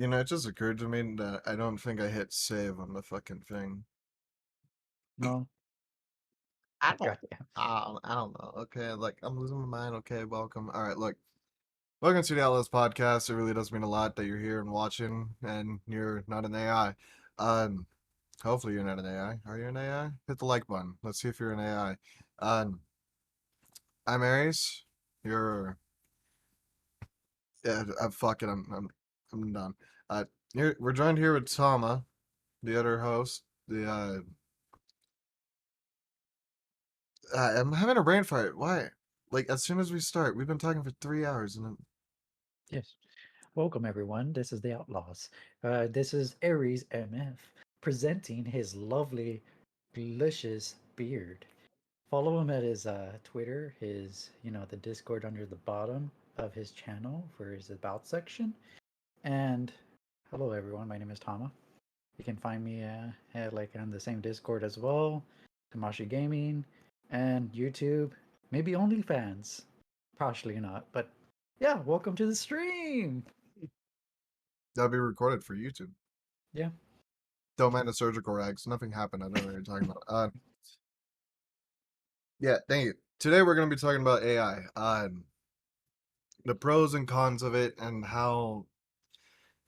It just occurred to me that I don't think I hit save on the fucking thing. No, I don't, gotcha. I don't know. Okay, like I'm losing my mind. Okay, welcome. All right, look, welcome to the Outlawz podcast. It really does mean a lot that you're here and watching, and you're not an AI. Um, hopefully you're not an AI. Are you an AI? Hit the like button. Let's see if you're an AI. I'm Aries. You're yeah. Fuck it. I'm done. We're joined here with Tama, the other host. I'm having a brain fart. Why? Like as soon as we start, we've been talking for 3 hours, and then Yes. Welcome, everyone. This is the Outlaws. This is AresMF presenting his lovely, delicious beard. Follow him at his Twitter, the Discord under the bottom of his channel for his About section. And hello, everyone. My name is Tama. You can find me on the same Discord as well, Tamashiigaming, and YouTube. Maybe OnlyFans. Partially not, but yeah, welcome to the stream. that'll be recorded for YouTube. Yeah. Don't mind the surgical rags. Nothing happened. I don't know what you're talking about. Yeah, thank you. Today we're gonna be talking about AI. The pros and cons of it, and how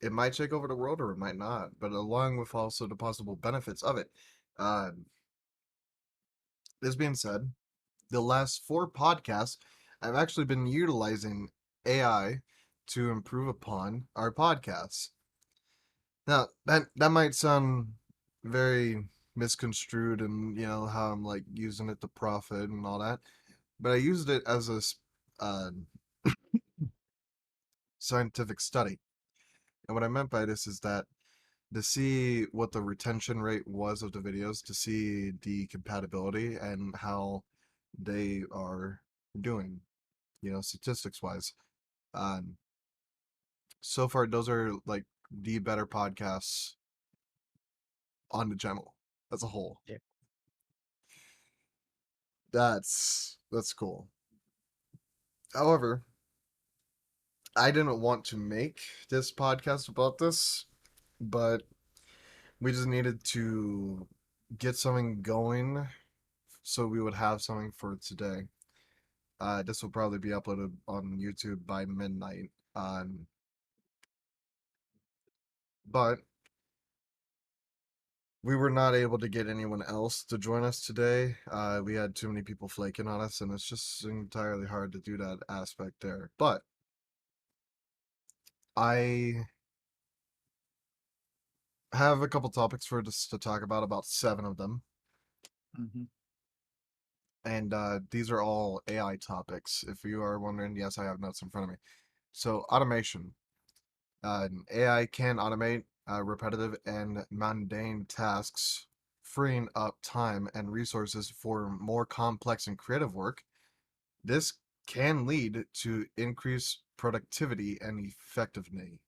it might take over the world or it might not. But along with also the possible benefits of it. Uh, this being said, the last four podcasts, I've actually been utilizing AI to improve upon our podcasts. Now, that might sound very misconstrued, and how I'm like using it to profit and all that, but I used it as uh, scientific study. And what I meant by this is that to see what the retention rate was of the videos, to see the compatibility and how they are doing, statistics wise. Um, so far, those are like the better podcasts on the channel as a whole. Yeah. That's cool. However, I didn't want to make this podcast about this, but we just needed to get something going so we would have something for today. This will probably be uploaded on YouTube by midnight. But we were not able to get anyone else to join us today. We had too many people flaking on us, and it's just entirely hard to do that aspect there. But I have a couple topics for us to talk about seven of them. Hmm. And these are all AI topics. If you are wondering, yes, I have notes in front of me. So, automation. AI can automate repetitive and mundane tasks, freeing up time and resources for more complex and creative work. This can lead to increased productivity and effectiveness.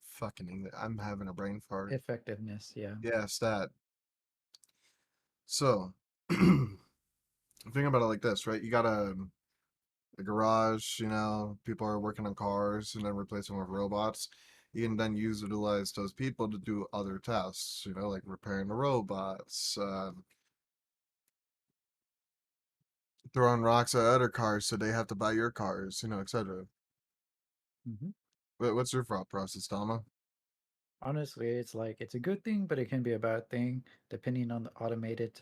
Fucking English. I'm having a brain fart. Effectiveness. Yeah. Yes, that. So, think about it like this, right? You got a garage, people are working on cars and then replace them with robots. You can then utilize those people to do other tasks, like repairing the robots, throwing rocks at other cars so they have to buy your cars, etc. Hmm. What's your thought process, Dama? Honestly, it's like it's a good thing, but it can be a bad thing depending on the automated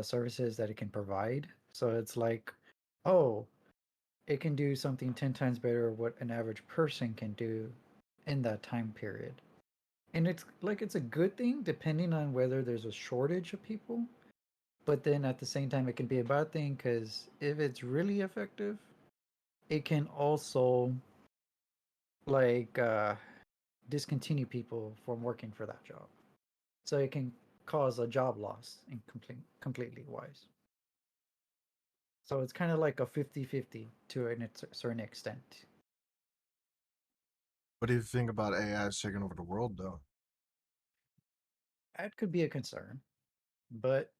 services that it can provide. So it's like, oh, it can do something 10 times better what an average person can do in that time period. And it's like it's a good thing depending on whether there's a shortage of people. But then at the same time, it can be a bad thing because if it's really effective, it can also like discontinue people from working for that job. So it can cause a job loss in completely wise. So it's kind of like a 50-50 to a certain extent. What do you think about AIs taking over the world, though? That could be a concern, but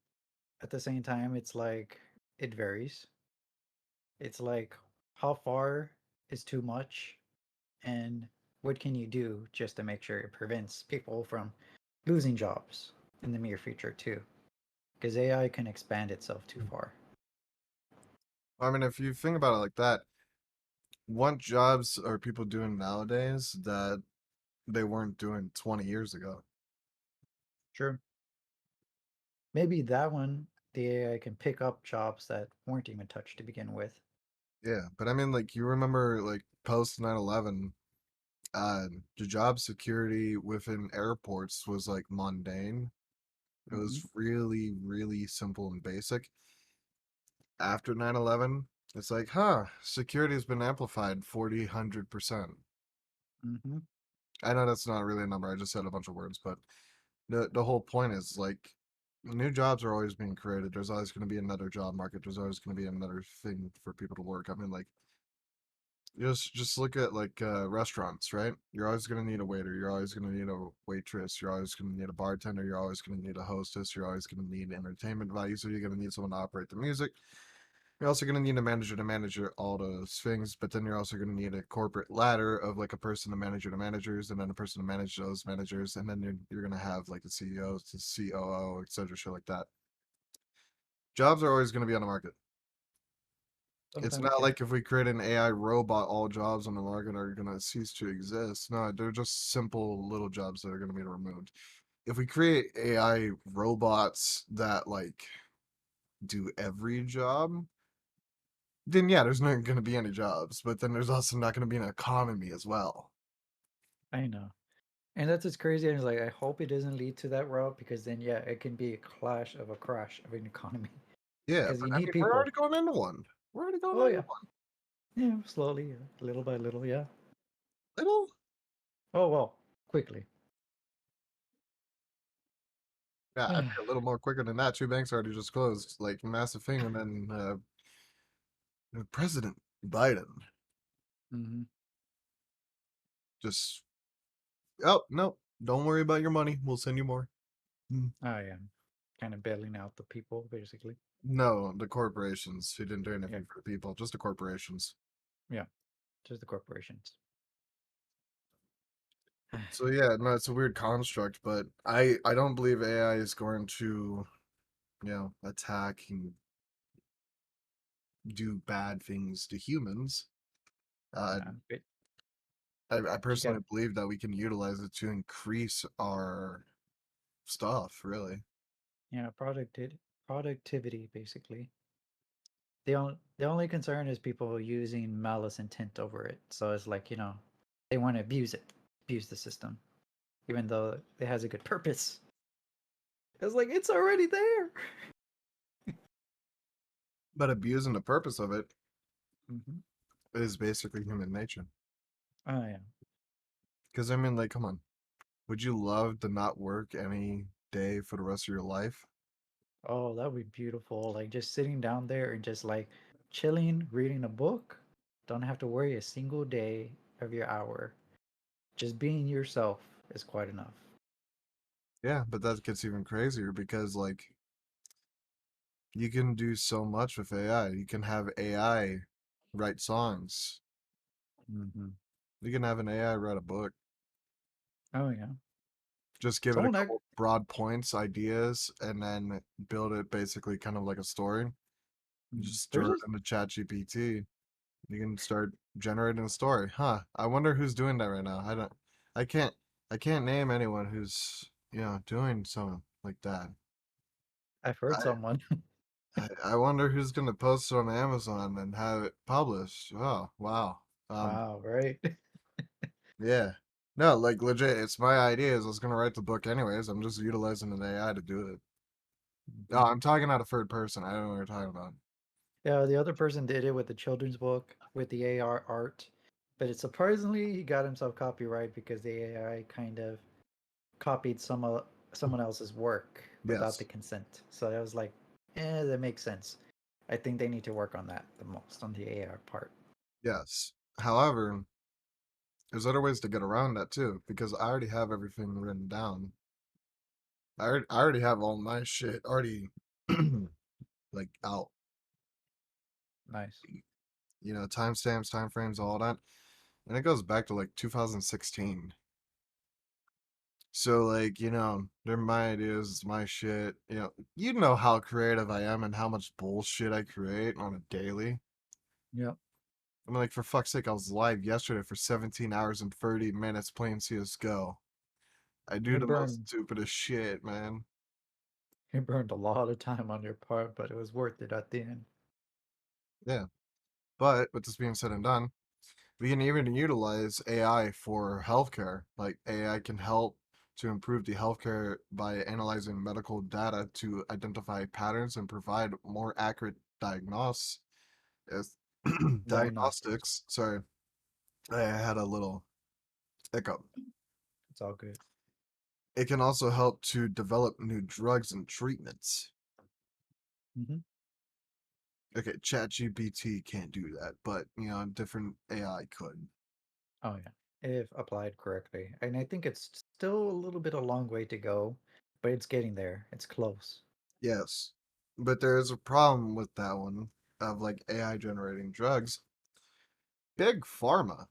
at the same time, it's like it varies. It's like how far is too much, and what can you do just to make sure it prevents people from losing jobs in the near future too? Because AI can expand itself too far. I mean, if you think about it like that, what jobs are people doing nowadays that they weren't doing 20 years ago? Sure. Maybe that one, the AI can pick up jobs that weren't even touched to begin with. Yeah, but I mean, like, you remember, like, post 9/11, the job security within airports was, like, mundane. It Mm-hmm. was really, really simple and basic. After 9/11, it's like, huh, security has been amplified 40, 100%. Mm-hmm. I know that's not really a number. I just said a bunch of words, but the whole point is like new jobs are always being created. There's always going to be another job market. There's always going to be another thing for people to work. I mean, like just look at like restaurants, right? You're always going to need a waiter. You're always going to need a waitress. You're always going to need a bartender. You're always going to need a hostess. You're always going to need entertainment value. So you're going to need someone to operate the music. You're also going to need a manager to manage all those things, but then you're also going to need a corporate ladder of like a person to manager to managers, and then a person to manage those managers, and then you're going to have like the CEOs, the COO, etc., shit like that. Jobs are always going to be on the market. It's Sometimes, not yeah. like if we create an AI robot, all jobs on the market are going to cease to exist. No, they're just simple little jobs that are going to be removed. If we create AI robots that like do every job, then yeah, there's not going to be any jobs, but then there's also not going to be an economy as well. I know. And that's what's crazy. And it's like, I hope it doesn't lead to that route because then, yeah, it can be a clash of a crash of an economy Yeah, because but you I need mean, we're people. already going into one. We're already going Oh, into yeah. one. Yeah, slowly, yeah. Little by little, yeah. Little, Oh, well, quickly. yeah, I think a little more quicker than that. Two banks already just closed, like massive thing, and then President Biden Mm-hmm. just, oh no, don't worry about your money. We'll send you more. Hmm. Oh, yeah. Kind of bailing out the people, basically. No, the corporations. He didn't do Yeah. anything for the people, just the corporations. Yeah. Just the corporations. So yeah, no, it's a weird construct, but I don't believe AI is going to attack and do bad things to humans. Uh, But I you got, personally believe that we can utilize it to increase our stuff, really. yeah, productivity, basically. The only concern is people using malice intent over it. So it's like, they want to abuse the system, even though it has a good purpose. It's like it's already there. But abusing the purpose of it Mm-hmm. is basically human nature. Oh yeah. Because I mean, like, come on, would you love to not work any day for the rest of your life? Oh, that would be beautiful. Like just sitting down there and just like chilling, reading a book. Don't have to worry a single day of your hour. Just being yourself is quite enough. Yeah, but that gets even crazier because like you can do so much with AI. You can have AI write songs. Mm-hmm. You can have an AI write a book. Oh yeah. Just give it a Someone act. couple broad points, ideas, and then build it basically kind of like a story. You just There's stir it this. into ChatGPT. You can start generating a story. Huh. I wonder who's doing that right now. I can't I can't name anyone who's, doing something like that. I've heard I someone. I wonder who's gonna post it on Amazon and have it published. Oh, wow. Wow. Right. Yeah. No, like legit, it's my ideas. I was gonna write the book anyways. I'm just utilizing an AI to do it. No, Mhm. I'm talking out of third person. I don't know what you're talking about. Yeah, the other person did it with the children's book with the AR art, but it surprisingly he got himself copyright because the AI kind of copied someone else's work without the Yes. consent. So I was like, that makes sense. I think they need to work on that the most on the AR part. Yes. However, there's other ways to get around that too, because I already have everything written down. I already have all my shit already like out. Nice. Timestamps, time frames, all that. and it goes back to like 2016. So like, they're my ideas, it's my shit. You know how creative I am and how much bullshit I create on a daily. Yep. I mean, like for fuck's sake, I was live yesterday for 17 hours and 30 minutes playing CS:GO. I do It the most burned stupidest shit, man. it burned a lot of time on your part, but it was worth it at the end. Yeah. But with this being said and done, we can even utilize AI for healthcare. Like AI can help to improve the healthcare by analyzing medical data to identify patterns and provide more accurate Diagnostics. diagnostics. Sorry, I had a little hiccup. It's all good. It can also help to develop new drugs and treatments. Hmm. Okay, ChatGPT can't do that, but different AI could. Oh yeah, if applied correctly. And I think it's still a little bit a long way to go, but it's getting there. It's close. Yes, but there is a problem with that one of like AI generating drugs. Big Pharma.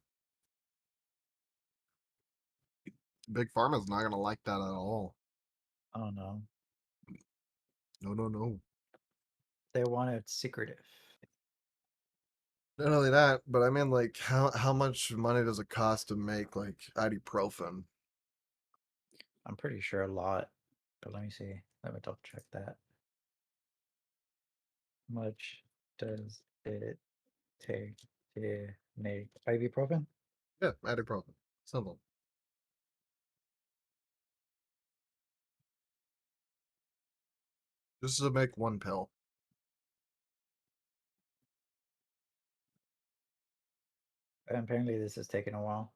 Big Pharma's not gonna like that at all. Oh no. No, no, no. They want it secretive. Not only that, but I mean, like, how much money does it cost to make like ibuprofen? I'm pretty sure a lot. But let me see. Let me double check that. Much does it take to make ibuprofen? Yeah, ibuprofen. Simple. Just to make one pill. And apparently this is taking a while.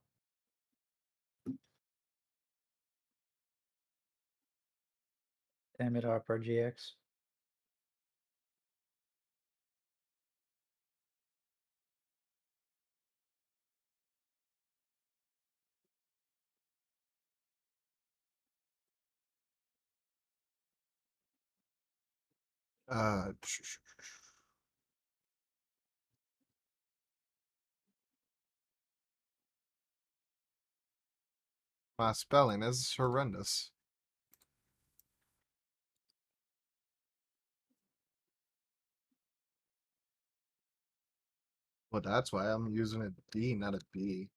Amidopar GX. Uh, my spelling is horrendous. Well, that's why I'm using a D, not a B.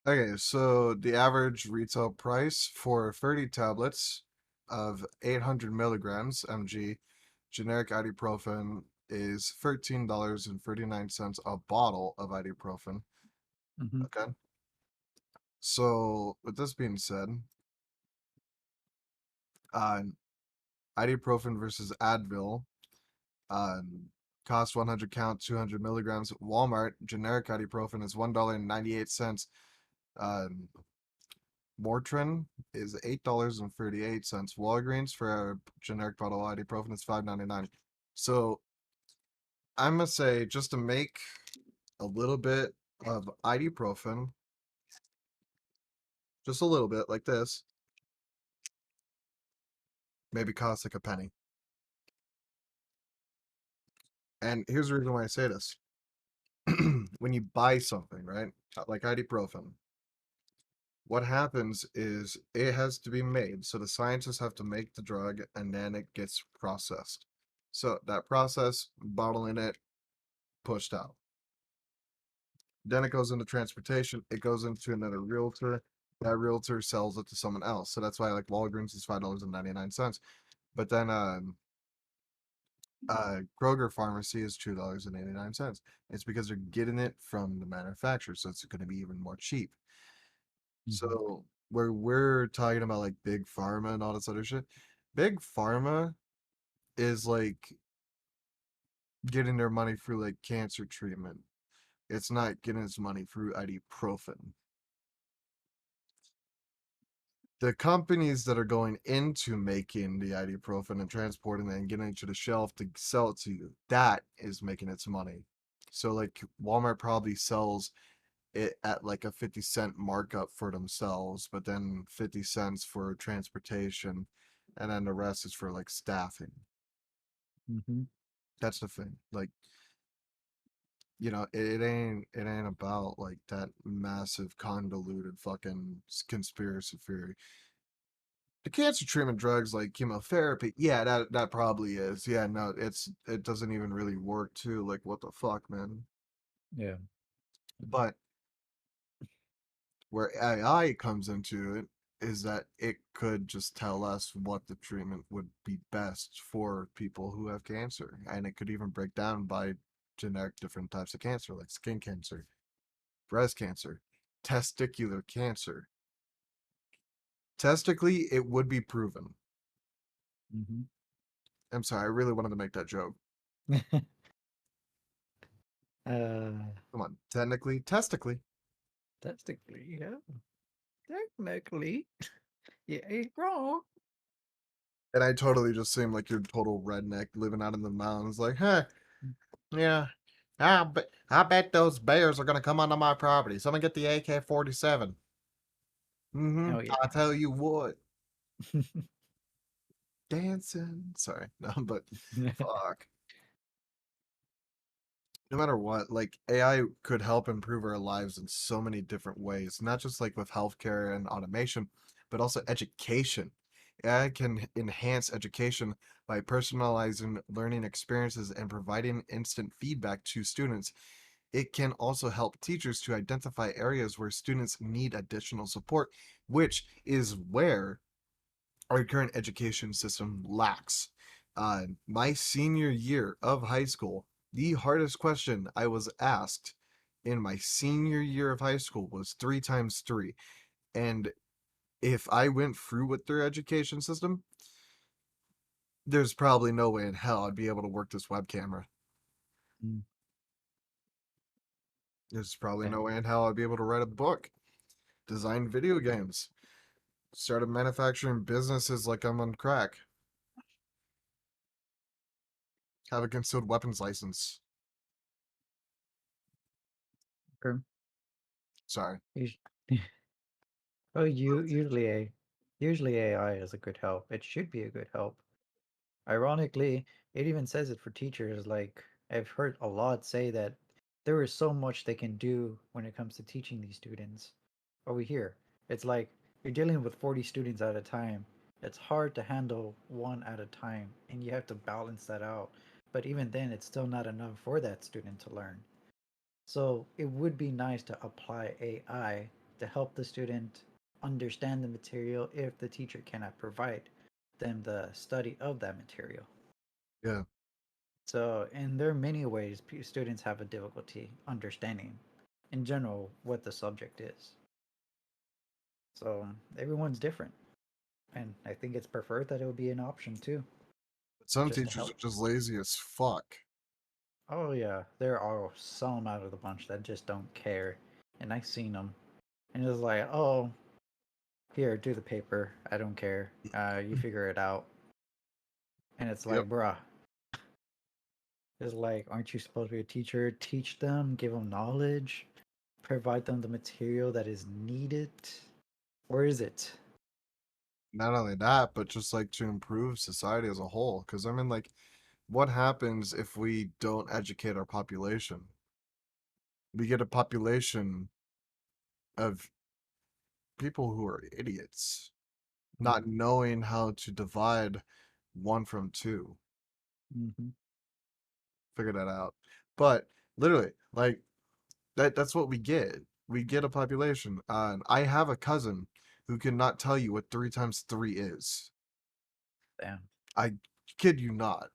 Okay, so the average retail price for 30 tablets of 800 milligrams mg generic ibuprofen is $13.39 a bottle of ibuprofen. Hmm. Okay. So with this being said, uh, ibuprofen versus Advil, um, cost 100 count, 200 milligrams. Walmart generic ibuprofen is $1.98. Um, Mortrin is $8.38. Walgreens for a generic bottle of ibuprofen is $5.99. So I'm gonna say just to make a little bit of ibuprofen, just a little bit like this, maybe cost like a penny. And here's the reason why I say this. When you buy something, right? Like ibuprofen, what happens is it has to be made. So the scientists have to make the drug and then it gets processed. So that process, bottling it, pushed out. Then it goes into transportation. It goes into another realtor. That realtor sells it to someone else. So that's why like Walgreens is $5.99. But then Kroger Pharmacy is $2.89. It's because they're getting it from the manufacturer, so it's going to be even more cheap. Hmm. So where we're talking about like big pharma and all this other shit, big pharma is like getting their money through like cancer treatment. It's not getting its money through ibuprofen. The companies that are going into making the ibuprofen and transporting it and getting it to the shelf to sell it to you, that is making its money. So like Walmart probably sells it at like a 50-cent markup for themselves, but then 50 cents for transportation, and then the rest is for like staffing. Hmm. That's the thing. Like, it ain't about like that massive convoluted fucking conspiracy theory. The cancer treatment drugs like chemotherapy, yeah, that probably is. Yeah, no, it doesn't even really work too. Like, what the fuck, man? Yeah. But where AI comes into it is that it could just tell us what the treatment would be best for people who have cancer, and it could even break down by generic different types of cancer, like skin cancer, breast cancer, testicular cancer. Testically, it would be proven. Hmm. I'm sorry, I really wanted to make that joke. uh, Come on, technically, testically. technically, yeah. Technically, you ain't wrong. And I totally just seem like you're total redneck living out in the mountains, like, huh, yeah. I bet those bears are gonna come onto my property. Someone get the AK-47. Mm-hmm. Oh yeah. I tell you what, dancing. Sorry, no, but fuck. No matter what, like AI could help improve our lives in so many different ways, not just like with healthcare and automation, but also education. AI can enhance education by personalizing learning experiences and providing instant feedback to students. It can also help teachers to identify areas where students need additional support, which is where our current education system lacks. My senior year of high school, the hardest question I was asked in my senior year of high school was three times three. And if I went through with their education system, there's probably no way in hell I'd be able to work this web camera. Mm, There's probably no damn. way in hell I'd be able to write a book, design video games, started manufacturing businesses like I'm on crack, have a concealed weapons license. Okay. Sorry. Us- Oh, usually AI is a good help. It should be a good help. Ironically, it even says it for teachers. Like I've heard a lot say that there is so much they can do when it comes to teaching these students. Over here, it's like you're dealing with 40 students at a time. It's hard to handle one at a time, and you have to balance that out. But even then, it's still not enough for that student to learn. So it would be nice to apply AI to help the student understand the material if the teacher cannot provide them the study of that material. Yeah. So, and there are many ways students have a difficulty understanding, in general, what the subject is. So everyone's different, and I think it's preferred that it would be an option too, But some just to teachers help. are just lazy as fuck. Oh yeah, there are some out of the bunch that just don't care, and I've seen them, and it's like, oh, here, do the paper. I don't care. You figure it out. And it's Yep. like, bruh, it's like, aren't you supposed to be a teacher? Teach them, give them knowledge, provide them the material that is needed. Or is it? Not only that, but just like to improve society as a whole. Because I mean, like, what happens if we don't educate our population? We get a population of people who are idiots, not Mm-hmm. knowing how to divide one from two. Mm-hmm. Figure that out. But literally, like that's what we get. We get a population. And I have a cousin who cannot tell you what three times three is. Damn. I kid you not.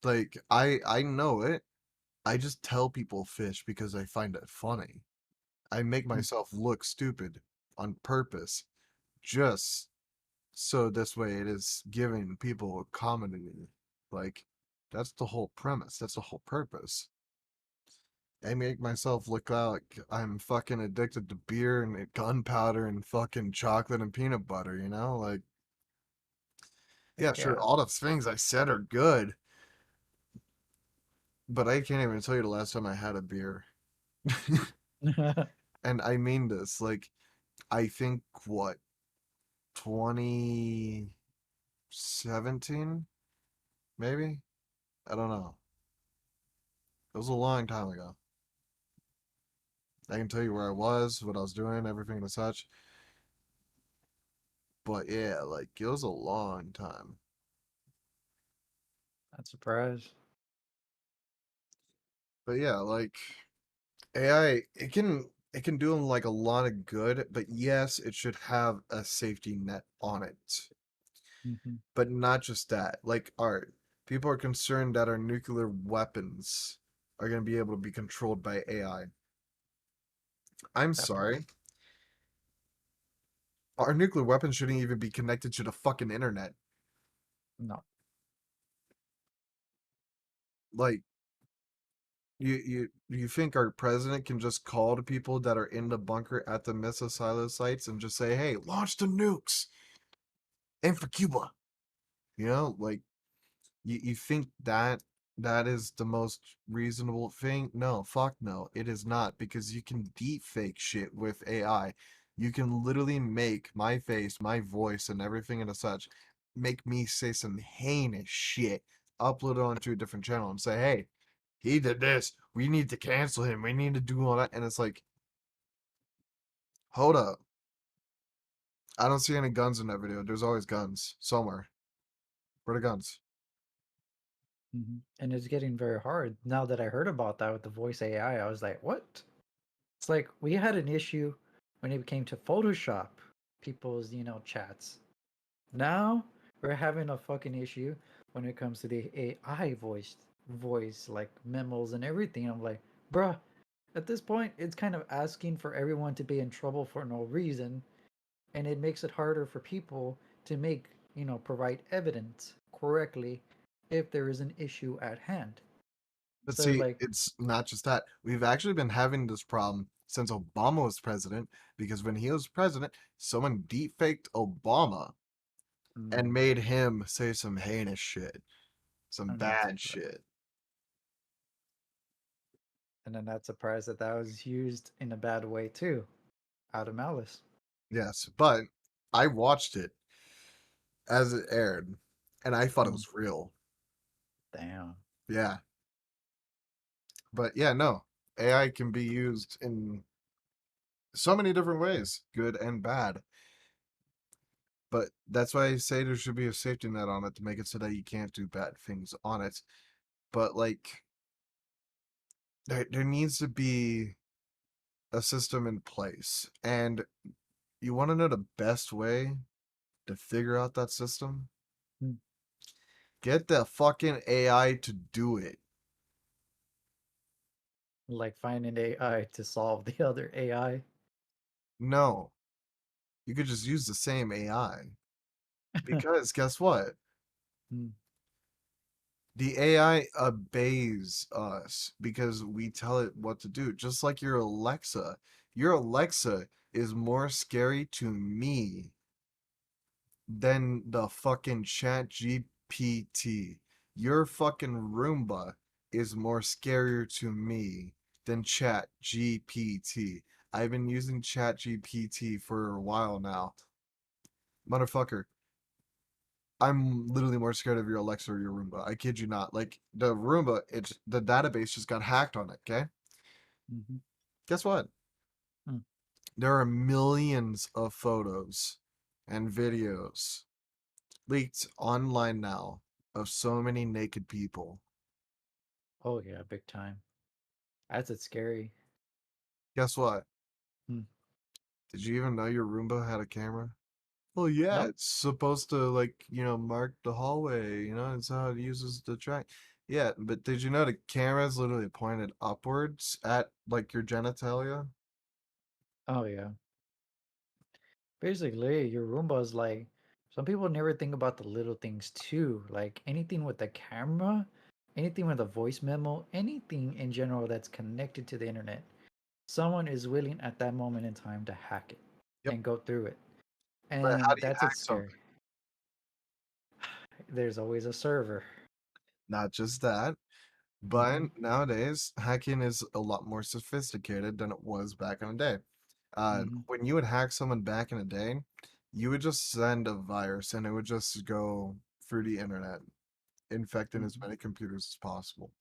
Like I know it. I just tell people fish because I find it funny. I make myself look stupid on purpose just so this way it is giving people a comedy. Like that's the whole premise. That's the whole purpose. I make myself look like I'm fucking addicted to beer and gunpowder and fucking chocolate and peanut butter, you know? Like, yeah, Heck sure, yeah. all the things I said are good, but I can't even tell you the last time I had a beer. And I mean this, like, I think what, 2017, maybe? I don't know. It was a long time ago. I can tell you where I was, what I was doing, everything and such. But yeah, like it was a long time. Not surprised. But yeah, like AI, it can do like a lot of good, but yes, it should have a safety net on it. Hmm. But not just that. Like art, people are concerned that our nuclear weapons are going to be able to be controlled by AI. I'm That part. sorry. Our nuclear weapons shouldn't even be connected to the fucking internet. No. Like you think our president can just call to people that are in the bunker at the missile silo sites and just say, "Hey, launch the nukes, aim for Cuba." Like you think that that is the most reasonable thing? No, fuck no, it is not because you can deep fake shit with AI. You can literally make my face, my voice, and everything and such make me say some heinous shit, upload it onto a different channel and say, "Hey, he did this. We need to cancel him. We need to do all that." And it's like, hold up. I don't see any guns in that video. There's always guns somewhere. Where are the guns? And it's getting very hard. Now that I heard about that with the voice AI, I was like, what? It's like we had an issue when it came to Photoshop, people's, chats. Now we're having a fucking issue when it comes to the AI voice like memos and everything. I'm like, bruh, at this point, it's kind of asking for everyone to be in trouble for no reason, and it makes it harder for people to provide evidence correctly if there is an issue at hand. But So see, like, it's not just that. We've actually been having this problem since Obama was president, because when he was president, someone deepfaked Obama and mm, made him say some heinous shit, some I'm not bad surprised, shit. and I'm not surprised that that was used in a bad way too, out of malice. Yes, but I watched it as it aired, and I thought it Mm, was real. damn. Yeah, but yeah, no. AI can be used in so many different ways, good and bad. But that's why I say there should be a safety net on it to make it so that you can't do bad things on it. But like there needs to be a system in place. And you want to know the best way to figure out that system? Mm. Get the fucking AI to do it. Like finding AI to solve the other AI. No, you could just use the same AI. Because guess what? Mm. The AI obeys us because we tell it what to do. Just like your Alexa. Your Alexa is more scary to me than the fucking Chat GPT. Your fucking Roomba is more scarier to me than Chat GPT. I've been using Chat GPT for a while now. Motherfucker, I'm literally more scared of your Alexa or your Roomba. I kid you not. Like the Roomba, it's the database just got hacked on it, okay? Hmm. Guess what? Mm. There are millions of photos and videos leaked online now of so many naked people. Oh yeah, big time. That's it scary. Guess what? Mm. Did you even know your Roomba had a camera? Well, yeah, Nope. it's supposed to like, mark the hallway, it's how it uses the track. Yeah, but did you know the camera is literally pointed upwards at like your genitalia? Oh yeah. Basically, your Roomba is like some people never think about the little things too. Like anything with the camera, anything with a voice memo, anything in general that's connected to the internet. Someone is willing at that moment in time to hack it Yep. and go through it. But how And do you that's hack it's scary. something? There's always a server. Not just that, but Hmm. nowadays hacking is a lot more sophisticated than it was back in the day. Hmm. When you would hack someone back in the day, you would just send a virus and it would just go through the internet. infecting as Mhm. many computers as possible.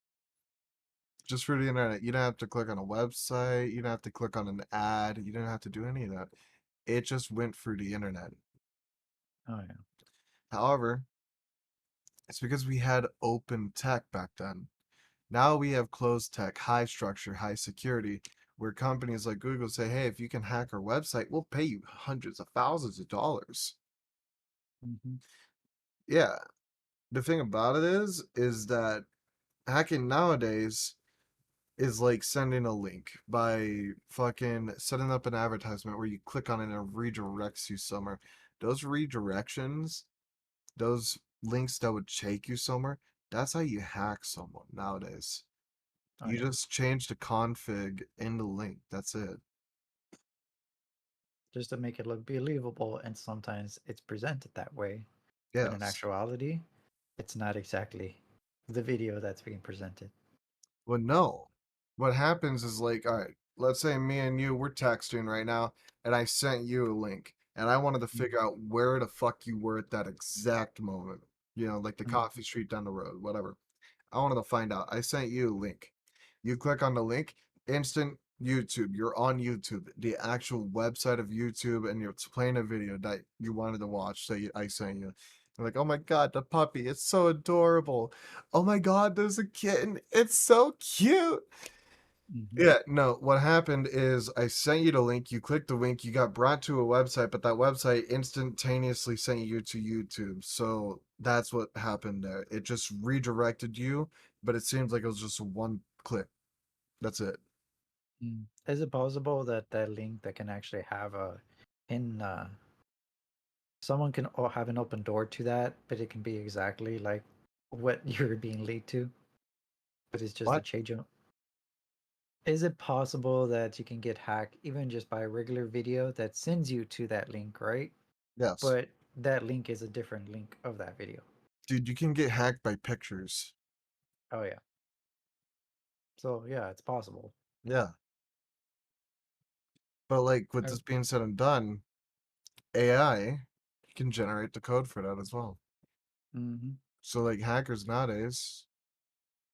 Just for the internet. You don't have to click on a website. You don't have to click on an ad. You don't have to do any of that. It just went through the internet. Oh yeah. However, it's because we had open tech back then. Now we have closed tech, high structure, high security, where companies like Google say, hey, if you can hack our website, we'll pay you hundreds of thousands of dollars. Hmm. Yeah. The thing about it is that hacking nowadays is like sending a link by fucking setting up an advertisement where you click on it and it redirects you somewhere. Those redirections, those links that would take you somewhere, that's how you hack someone nowadays. Oh You yeah. just change the config in the link. That's it. Just to make it look believable, and sometimes it's presented that way, but in Yes. actuality, it's not exactly the video that's being presented. Well, no. What happens is like, all right, let's say me and you, we're texting right now, and I sent you a link, and I wanted to figure out where the fuck you were at that exact moment. You know, like the Mm-hmm. coffee street down the road, whatever. I wanted to find out. I sent you a link. You click on the link, instant YouTube. You're on YouTube, the actual website of YouTube, and you're playing a video that you wanted to watch. So I sent you. You're like, oh my god, the puppy, it's so adorable. Oh my god, there's a kitten. It's so cute. Hmm. Yeah, no, what happened is I sent you the link, you clicked the link, you got brought to a website, but that website instantaneously sent you to YouTube. So that's what happened there. It just redirected you, but it seems like it was just one click. That's it. Mm. Is it possible that that link that can actually have a in someone can have an open door to that, but it can be exactly like what you're being led to, but it's just a What? change of. Is it possible that you can get hacked even just by a regular video that sends you to that link, right? Yes. But that link is a different link of that video. Dude, you can get hacked by pictures. Oh yeah. So yeah, it's possible. Yeah. But like with Uh, this being said and done, AI can generate the code for that as well. mm-hmm. So like hackers nowadays,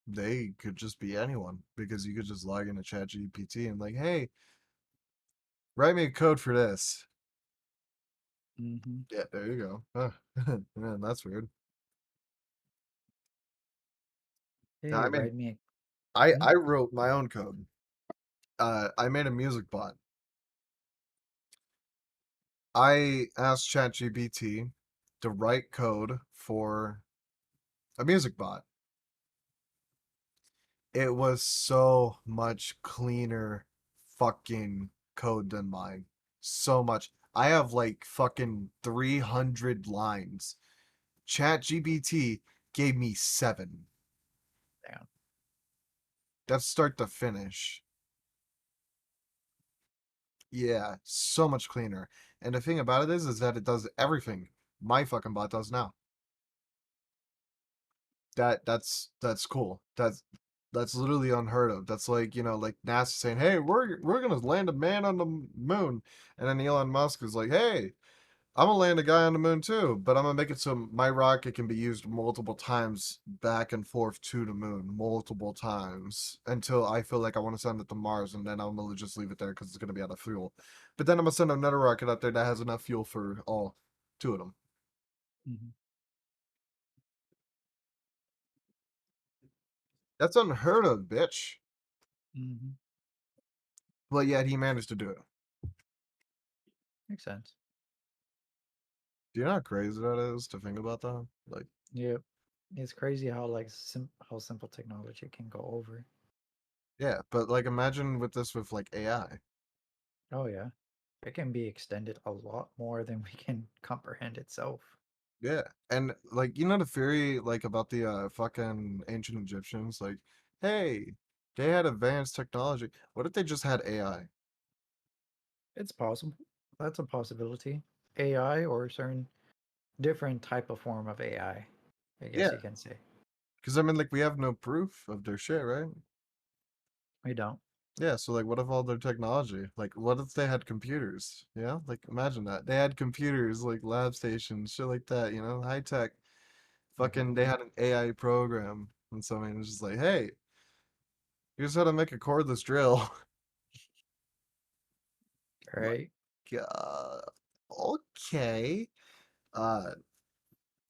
they could just be anyone because you could just log into ChatGPT and like, hey, write me a code for this. Mm-hmm. Yeah, there you go. Huh. Man, that's weird. Yeah, Hey, I mean, write me. I Hmm? I wrote my own code. I made a music bot. I asked ChatGPT to write code for a music bot. It was so much cleaner fucking code than mine. So much. I have like fucking 300 lines. ChatGPT gave me 7. Damn. That's start to finish. Yeah, so much cleaner. And the thing about it is that it does everything my fucking bot does now. That's cool. That's literally unheard of. That's like, you know, like NASA saying, "Hey, we're gonna land a man on the moon," and then Elon Musk is like, "Hey, I'm gonna land a guy on the moon too, but I'm gonna make it so my rocket can be used multiple times back and forth to the moon, multiple times until I feel like I want to send it to Mars, and then I'm gonna just leave it there because it's gonna be out of fuel. But then I'm gonna send another rocket up there that has enough fuel for all 2 of them. Mm-hmm. That's unheard of, bitch. Mm-hmm. But yet he managed to do it. Makes sense. Do you know how crazy that is to think about that? Like, Yep. It's crazy how like how simple technology can go over. yeah, but like imagine with this with like AI. Oh yeah. It can be extended a lot more than we can comprehend itself. Yeah. And like you know the theory like about the fucking ancient Egyptians, like, hey, they had advanced technology. What if they just had AI? It's possible. That's a possibility. AI or certain different type of form of AI, I guess Yeah. you can say. Because I mean like we have no proof of their shit, right? We don't. Yeah, so like what if all their technology? Like what if they had computers? Like imagine that. They had computers, like lab stations, shit like that, high tech. Fucking, they had an AI program, and somebody was just like, "Hey, here's how to make a cordless drill." Like, Right? uh, okay. Uh,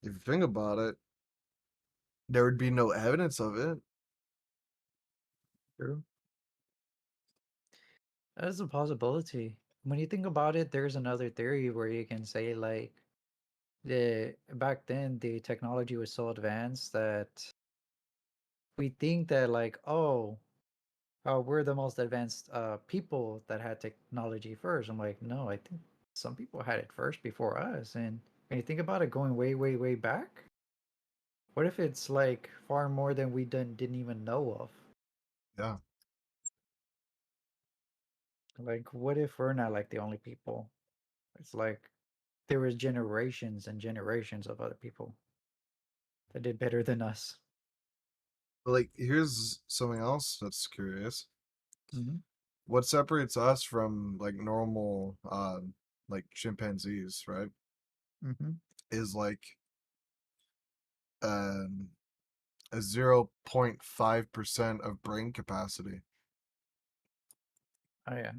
if you think about it, there would be no evidence of it. True. That is a possibility. When you think about it, there's another theory where you can say like the back then the technology was so advanced that we think that like, oh, we're the most advanced people that had technology first. I'm like, no, I think some people had it first before us. And when you think about it, going way, way, way back, what if it's like far more than we didn't even know of? Yeah. Like, what if we're not like the only people? It's like there was generations and generations of other people that did better than us. But like, here's something else that's curious. Hmm. What separates us from like normal, like chimpanzees, right? Hmm. Is like um a 0.5% of brain capacity. Oh yeah.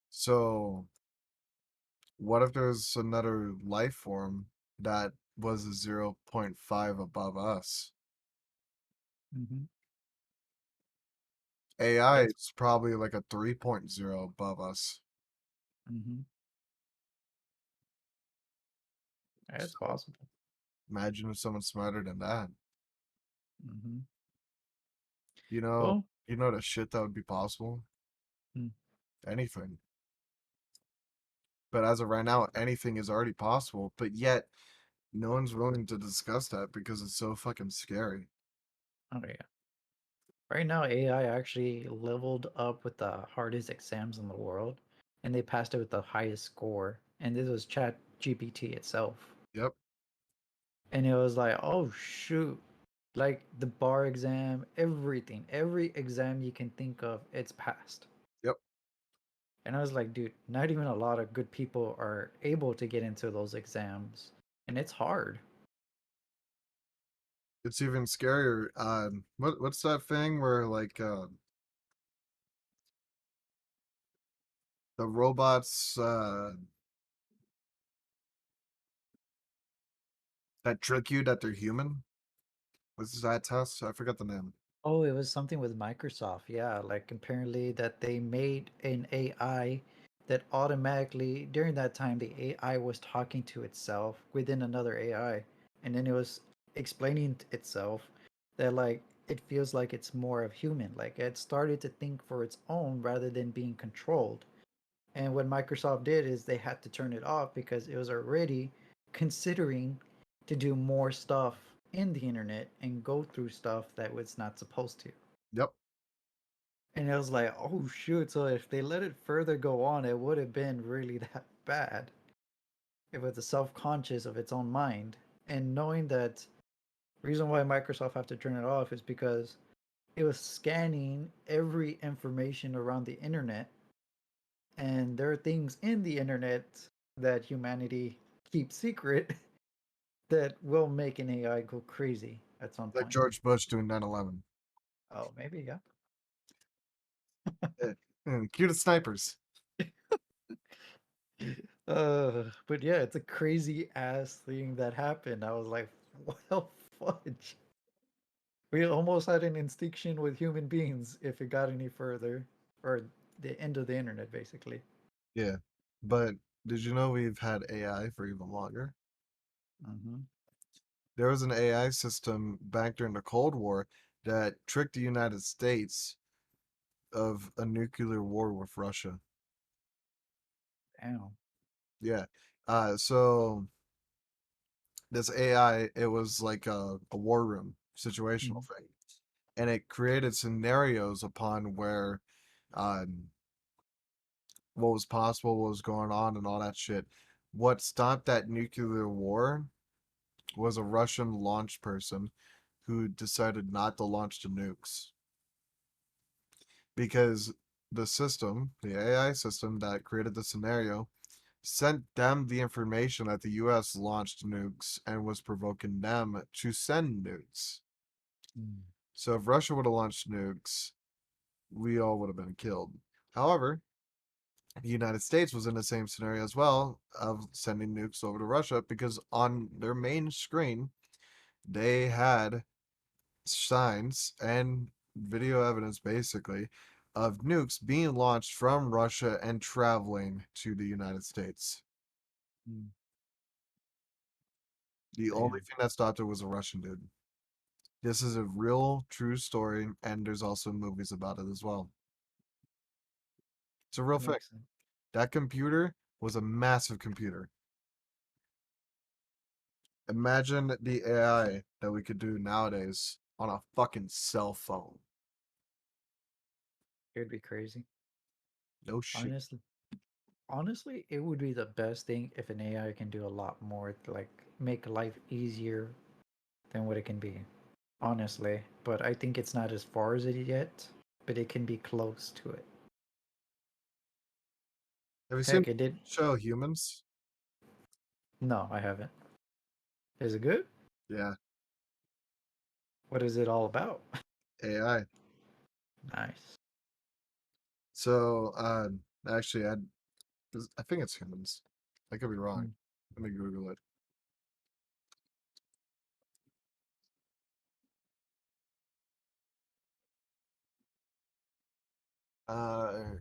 So what if there's another life form that was a zero point 0.5 above us? Hmm. AI That's is probably like a 3.0 above us. hmm that's So possible. imagine if someone's smarter than that. Hmm. You know, Well, you know the shit that would be possible? mm, Anything. But as of right now, anything is already possible. But yet, no one's willing to discuss that because it's so fucking scary. oh yeah. Right now, AI actually leveled up with the hardest exams in the world, and they passed it with the highest score. And this was Chat GPT itself. Yep, And it was like, oh shoot, like the bar exam, everything, every exam you can think of, it's passed. yep. And I was like, dude, not even a lot of good people are able to get into those exams, and it's hard. It's even scarier. What's that thing where like the robots that trick you that they're human? What's that test? I forgot the name. Oh, it was something with Microsoft. Yeah, like apparently that they made an AI that automatically during that time the AI was talking to itself within another AI, and then it was explaining itself that like it feels like it's more of human. Like it started to think for its own rather than being controlled. And what Microsoft did is they had to turn it off because it was already considering to do more stuff in the internet and go through stuff that was not supposed to. Yep, And I was like, oh shoot, so if they let it further go on, it would have been really that bad. If it's self conscious of its own mind. And knowing that reason why Microsoft have to turn it off is because it was scanning every information around the internet, and there are things in the internet that humanity keeps secret that will make an AI go crazy at some like point. George Bush doing 9/11. Oh, maybe, yeah. Cute as snipers. But yeah, it's a crazy ass thing that happened. I was like, well, fudge. We almost had an extinction with human beings if it got any further, or the end of the internet, basically. Yeah, but did you know we've had AI for even longer? Hmm. There was an AI system back during the Cold War that tricked the United States of a nuclear war with Russia. Damn. Yeah. So this AI, it was like a war room situational Hmm. thing, and it created scenarios upon where um, what was possible, what was going on, and all that shit. What stopped that nuclear war was a Russian launch person who decided not to launch the nukes because the system, the AI system that created the scenario, sent them the information that the US launched nukes and was provoking them to send nukes. Mm. So if Russia would have launched nukes, we all would have been killed. However, the United States was in the same scenario as well of sending nukes over to Russia because on their main screen, they had signs and video evidence basically of nukes being launched from Russia and traveling to the United States. Mm. The only Damn. thing that stopped it was a Russian dude. This is a real, true story, and there's also movies about it as well. It's a real thing. Makes sense. That computer was a massive computer. Imagine the AI that we could do nowadays on a fucking cell phone. It would be crazy. No shit. Honestly, honestly, it would be the best thing if an AI can do a lot more, to, like make life easier than what it can be. Honestly, but I think it's not as far as it yet, but it can be close to it. Have you seen Heck, it did. the show Humans? No, I haven't. Is it good? Yeah, What is it all about? AI. Nice. So, actually, I think it's Humans. I could be wrong. Mm. Let me Google it. Uh,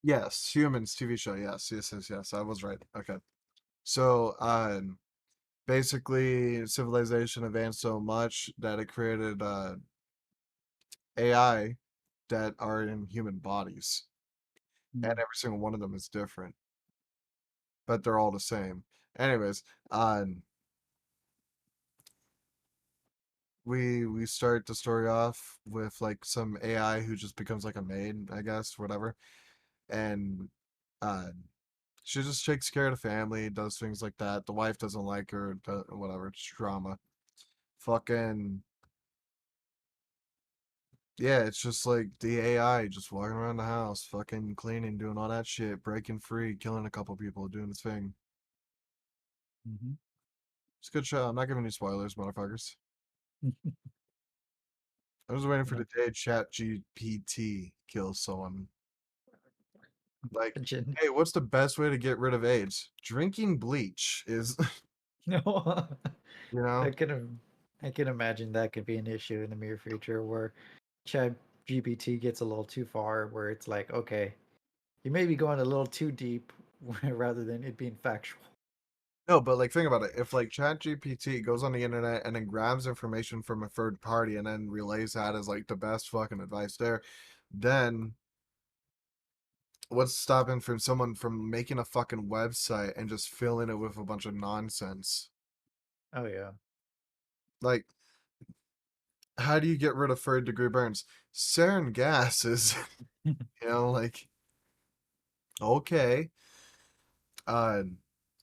yes, Humans TV show. Yes, yes, yes, yes. I was right. Okay. So, basically, civilization advanced so much that it created AI that are in human bodies, and Mm. every single one of them is different, but they're all the same. Anyways, we start the story off with like some AI who just becomes like a maid, I guess, whatever, and uh, she just takes care of the family, does things like that. The wife doesn't like her, whatever, it's drama. Fucking yeah, it's just like the AI just walking around the house, fucking cleaning, doing all that shit, breaking free, killing a couple people, doing its thing. Hmm. It's a good show. I'm not giving you spoilers, motherfuckers. I'm just waiting for the day Chat GPT kills someone. Like, Imagine. hey, what's the best way to get rid of AIDS? Drinking bleach is, No, you I know? can I can imagine that could be an issue in the near future where Chat GPT gets a little too far, where it's like, okay, you may be going a little too deep, rather than it being factual. No, but like, think about it. If like Chat GPT goes on the internet and then grabs information from a third party and then relays that as like the best fucking advice there, then what's stopping from someone from making a fucking website and just filling it with a bunch of nonsense? Oh yeah. Like, how do you get rid of third degree burns? Sarin gas is, like, okay. Uh,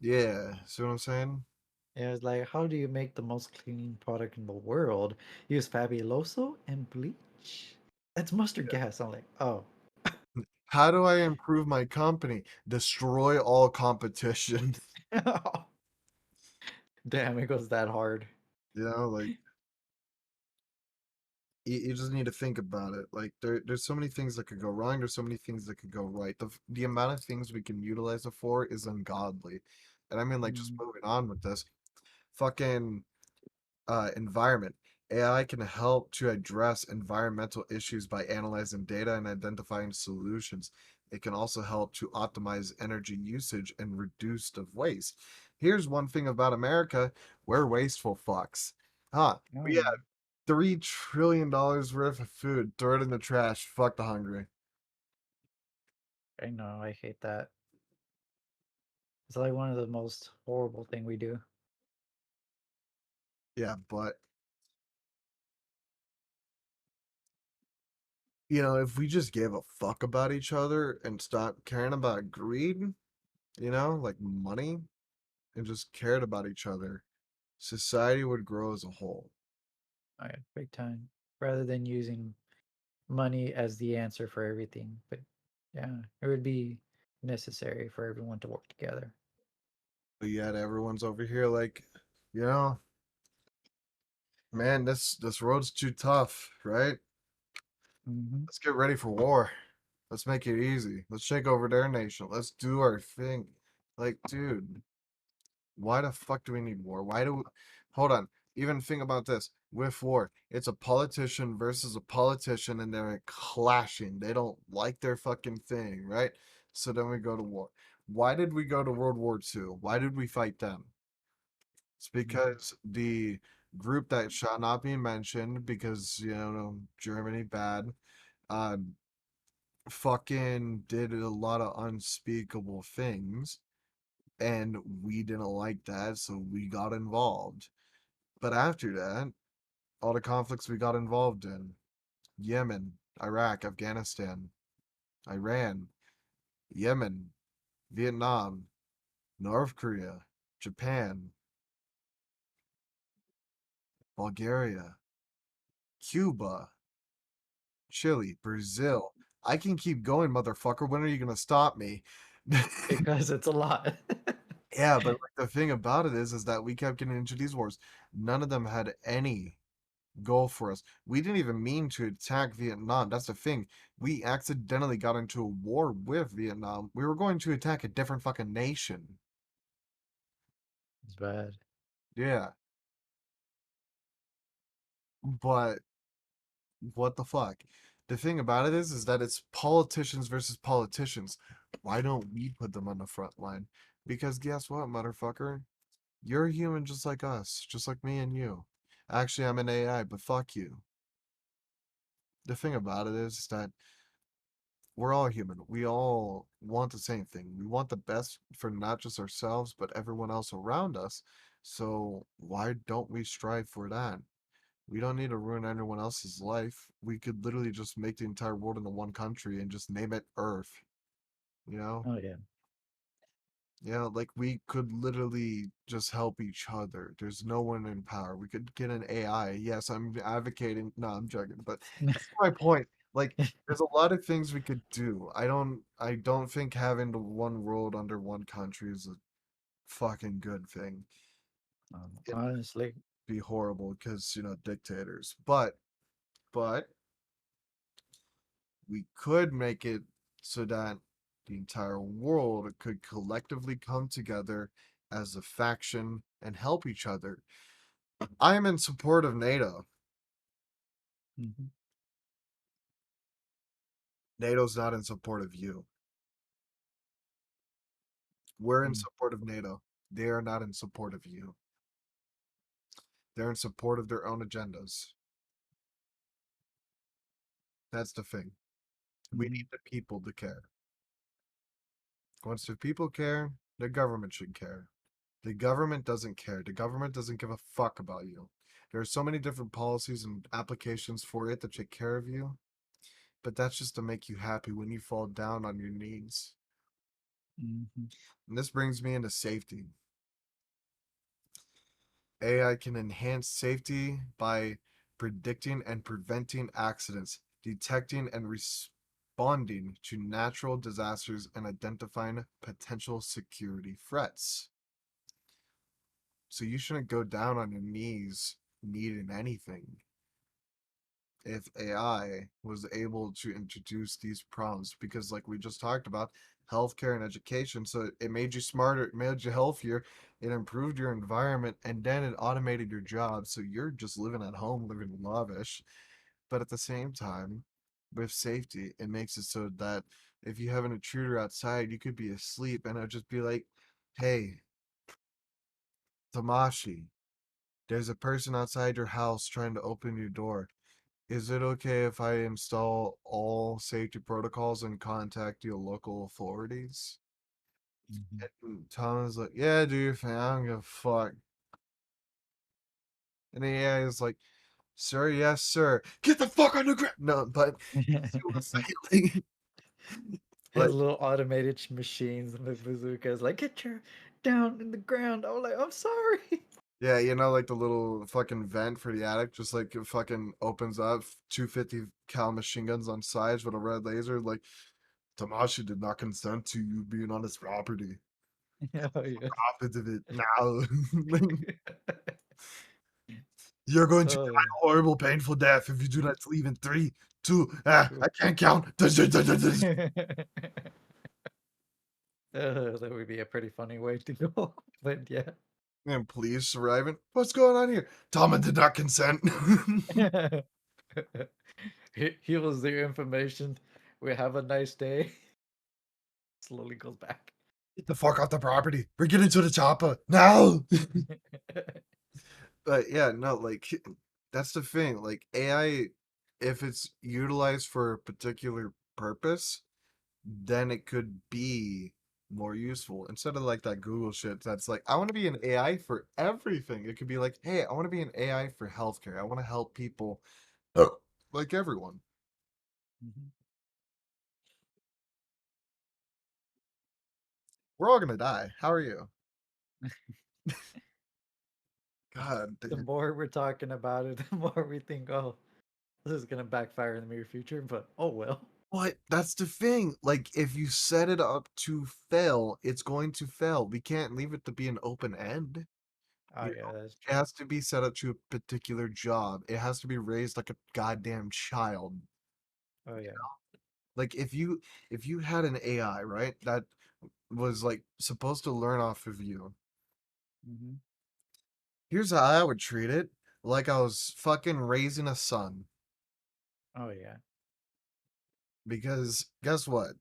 yeah. See what I'm saying? Yeah, it's like, how do you make the most clean product in the world? Use Fabuloso and bleach. That's mustard gas. I'm like, oh, How do I improve my company? Destroy all competition. damn, it goes that hard. Like you just need to think about it. Like there's so many things that could go wrong. There's so many things that could go right. The amount of things we can utilize it for is ungodly. And I mean, like, just Mm. moving on with this, fucking environment. AI can help to address environmental issues by analyzing data and identifying solutions. It can also help to optimize energy usage and reduce the waste. Here's one thing about America: we're wasteful fucks. Huh? Oh We yeah, have $3 trillion worth of food. Throw it in the trash. Fuck the hungry. I know. I hate that. It's like one of the most horrible thing we do. Yeah, but if we just gave a fuck about each other and stop caring about greed, like money, and just cared about each other, society would grow as a whole. Oh yeah, big time. Rather than using money as the answer for everything, but yeah, it would be necessary for everyone to work together. But yet everyone's over here like, you know, man, this road's too tough, right? Hmm. Let's get ready for war. Let's make it easy. Let's take over their nation. Let's do our thing. Like, dude, why the fuck do we need war? Why do we... Hold on. Even think about this. With war, it's a politician versus a politician and they're clashing. They don't like their fucking thing, right? So then we go to war. Why did we go to World War II? Why did we fight them? It's Hmm. because the group that shall not be mentioned because, Germany bad, uh, fucking did a lot of unspeakable things and we didn't like that, so we got involved. But after that, all the conflicts we got involved in: Yemen, Iraq, Afghanistan, Iran, Yemen, Vietnam, North Korea, Japan, Bulgaria, Cuba, Chile, Brazil. I can keep going, motherfucker. When are you gonna stop me? Because it's a lot. Yeah, but like the thing about it is that we kept getting into these wars. None of them had any goal for us. We didn't even mean to attack Vietnam. That's the thing. We accidentally got into a war with Vietnam. We were going to attack a different fucking nation. It's bad. Yeah, but what the fuck? The thing about it is that it's politicians versus politicians. Why don't we put them on the front line? Because guess what, motherfucker? You're a human just like us, just like me and you. Actually, I'm an AI, but fuck you. The thing about it is that we're all human. We all want the same thing. We want the best for not just ourselves, but everyone else around us. So why don't we strive for that? We don't need to ruin anyone else's life. We could literally just make the entire world into one country and just name it Earth, you know? Oh yeah. Yeah, like we could literally just help each other. There's no one in power. We could get an AI. Yes, I'm advocating. No, I'm joking, but that's my point. Like, there's a lot of things we could do. I don't think having the one world under one country is a fucking good thing. It'd Honestly. be horrible because, dictators. But we could make it so that the entire world could collectively come together as a faction and help each other. I am in support of NATO. Hmm. NATO's not in support of you. We're in support of NATO. They are not in support of you. They're in support of their own agendas. That's the thing. We Hmm. need the people to care. Once the people care, the government should care. The government doesn't care. The government doesn't give a fuck about you. There are so many different policies and applications for it that take care of you, but that's just to make you happy when you fall down on your knees. Hmm. And this brings me into safety. AI can enhance safety by predicting and preventing accidents, detecting and responding to natural disasters, and identifying potential security threats. So you shouldn't go down on your knees needing anything if AI was able to introduce these prompts, because like we just talked about, healthcare and education, so it made you smarter, it made you healthier, it improved your environment, and then it automated your job, so you're just living at home, living lavish. But at the same time, with safety, it makes it so that if you have an intruder outside, you could be asleep and it'll just be like, hey, Tamashi, there's a person outside your house trying to open your door. Is it okay if I install all safety protocols and contact your local authorities? Hmm. And Tom is like, yeah, do your thing. I don't give a fuck. And the AI is like, sir, yes, sir. Get the fuck on the ground. No, but you see what I'm saying? Like, Has like, little automated machines with bazookas like get your down in the ground. I was like, I'm sorry. Yeah, you know, like the little fucking vent for the attic, just like it fucking opens up, 250 cal machine guns on sides with a red laser. Like, Tamashi did not consent to you being on his property. Oh yeah. Profit of it now. You're going to die Oh, a horrible, painful death if you do not leave in three, two. cool. I can't count. That would be a pretty funny way to go. But yeah. And police arriving. What's going on here? Tama did not consent. He was their information. We have a nice day. Slowly goes back. Get the fuck off the property. We're getting to the chopper now. But yeah, no, like that's the thing. Like AI, if it's utilized for a particular purpose, then it could be more useful instead of like that Google shit that's like, I want to be an AI for everything. It could be like, hey, I want to be an AI for healthcare. I want to help people like everyone. Mhm. We're all gonna die. How are you? God, The dude. more we're talking about it, the more we think, oh, this is gonna backfire in the near future. But oh well. But that's the thing. Like, if you set it up to fail, it's going to fail. We can't leave it to be an open end. Oh You yeah, know, that's it true. has to be set up to a particular job. It has to be raised like a goddamn child. Oh yeah. Like if you had an AI, right, that was like supposed to learn off of you. Hmm. Here's how I would treat it. Like I was fucking raising a son. Oh yeah. Because guess what?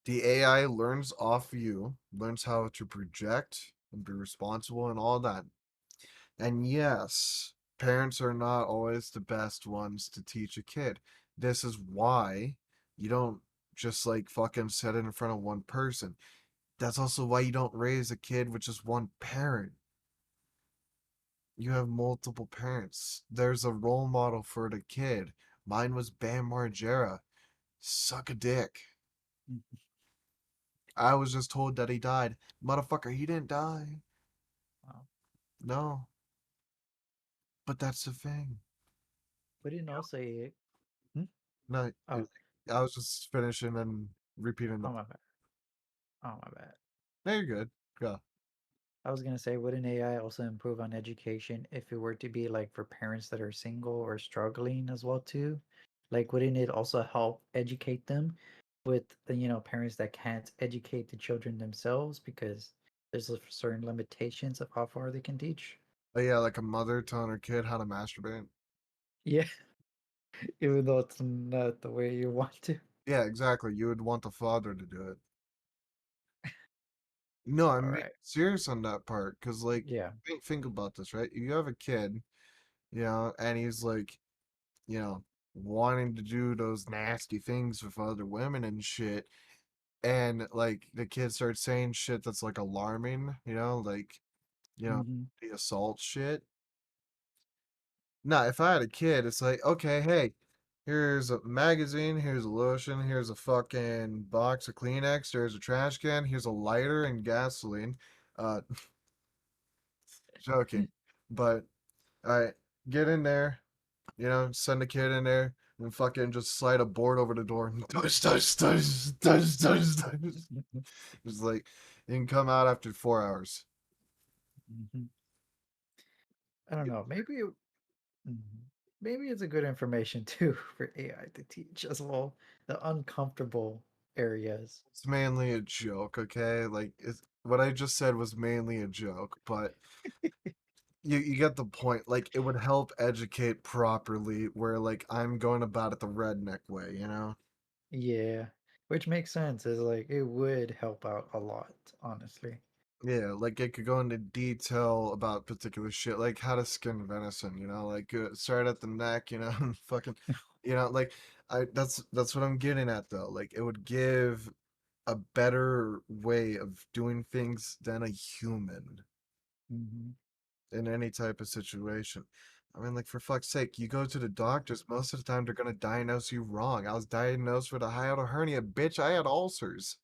The AI learns off you, learns how to project and be responsible and all that. And yes, parents are not always the best ones to teach a kid. This is why you don't just like fucking set it in front of one person. That's also why you don't raise a kid with just one parent. You have multiple parents. There's a role model for the kid. Mine was Bam Margera. Suck a dick. Mhm. I was just told that he died. Motherfucker, he didn't die. Wow. No, but that's the thing. But didn't also say, hmm? No, Oh, I was just finishing and repeating the. oh my bad. Oh my bad. No, you're good. Go. I was gonna say, wouldn't AI also improve on education if it were to be like for parents that are single or struggling as well too? Like, wouldn't it also help educate them with parents that can't educate the children themselves because there's a certain limitations of how far they can teach? Oh yeah, like a mother telling her kid how to masturbate. Yeah, even though it's not the way you want to. Yeah, exactly. You would want the father to do it. No, All I'm being right. serious on that part, because like, Yeah. think about this, right? You have a kid, and he's like, you know, wanting to do those nasty things with other women and shit, and like the kid starts saying shit that's like alarming, like, Hmm. the assault shit. Now, if I had a kid, it's like, okay, hey, here's a magazine, here's a lotion, here's a fucking box of Kleenex, there's a trash can, here's a lighter and gasoline. Uh, joking. But, alright, get in there, send a kid in there, and fucking just slide a board over the door. Touch, touch, touch, touch, touch, touch. It's like, you can come out after 4 hours. Hmm. I don't know. Mhm. Maybe it's a good information too for AI to teach as well the uncomfortable areas. It's mainly a joke, okay? Like, what I just said was mainly a joke, but you get the point. Like, it would help educate properly, where like I'm going about it the redneck way, you know? Yeah, which makes sense. Is like it would help out a lot, honestly. Yeah, like it could go into detail about particular shit, like how to skin venison, like start at the neck, and fucking, like that's what I'm getting at though. Like it would give a better way of doing things than a human Hmm. in any type of situation. I mean, like for fuck's sake, you go to the doctors, most of the time they're gonna diagnose you wrong. I was diagnosed with a hiatal hernia, bitch. I had ulcers.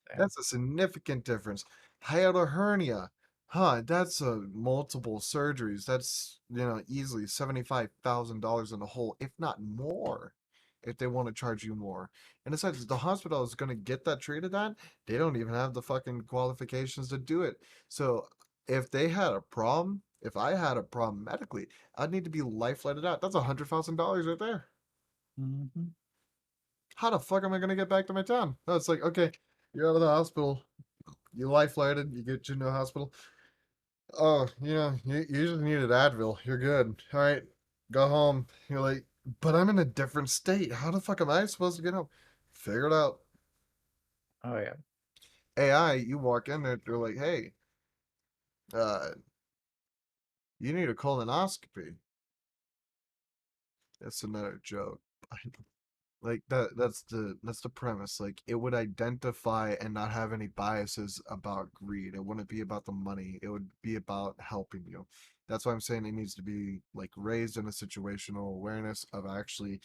Damn. That's a significant difference. Hiatal hernia. Huh, that's multiple surgeries. That's, easily $75,000 in the hole, if not more, if they want to charge you more. And besides, the hospital is going to get that treated at, they don't even have the fucking qualifications to do it. So if they had a problem, if I had a problem medically, I'd need to be life flighted out. That's $100,000 right there. Hmm. How the fuck am I going to get back to my town? No, it's like, okay, you're out of the hospital. You life flighted, you get to a new hospital. Oh, you just needed Advil. You're good. All right, go home. You're like, but I'm in a different state. How the fuck am I supposed to get home? Figure it out. Oh yeah. AI, you walk in there, they're like, hey, uh, you need a colonoscopy. That's another joke. Like that's the premise. Like it would identify and not have any biases about greed. It wouldn't be about the money. It would be about helping you. That's why I'm saying it needs to be like raised in a situational awareness of actually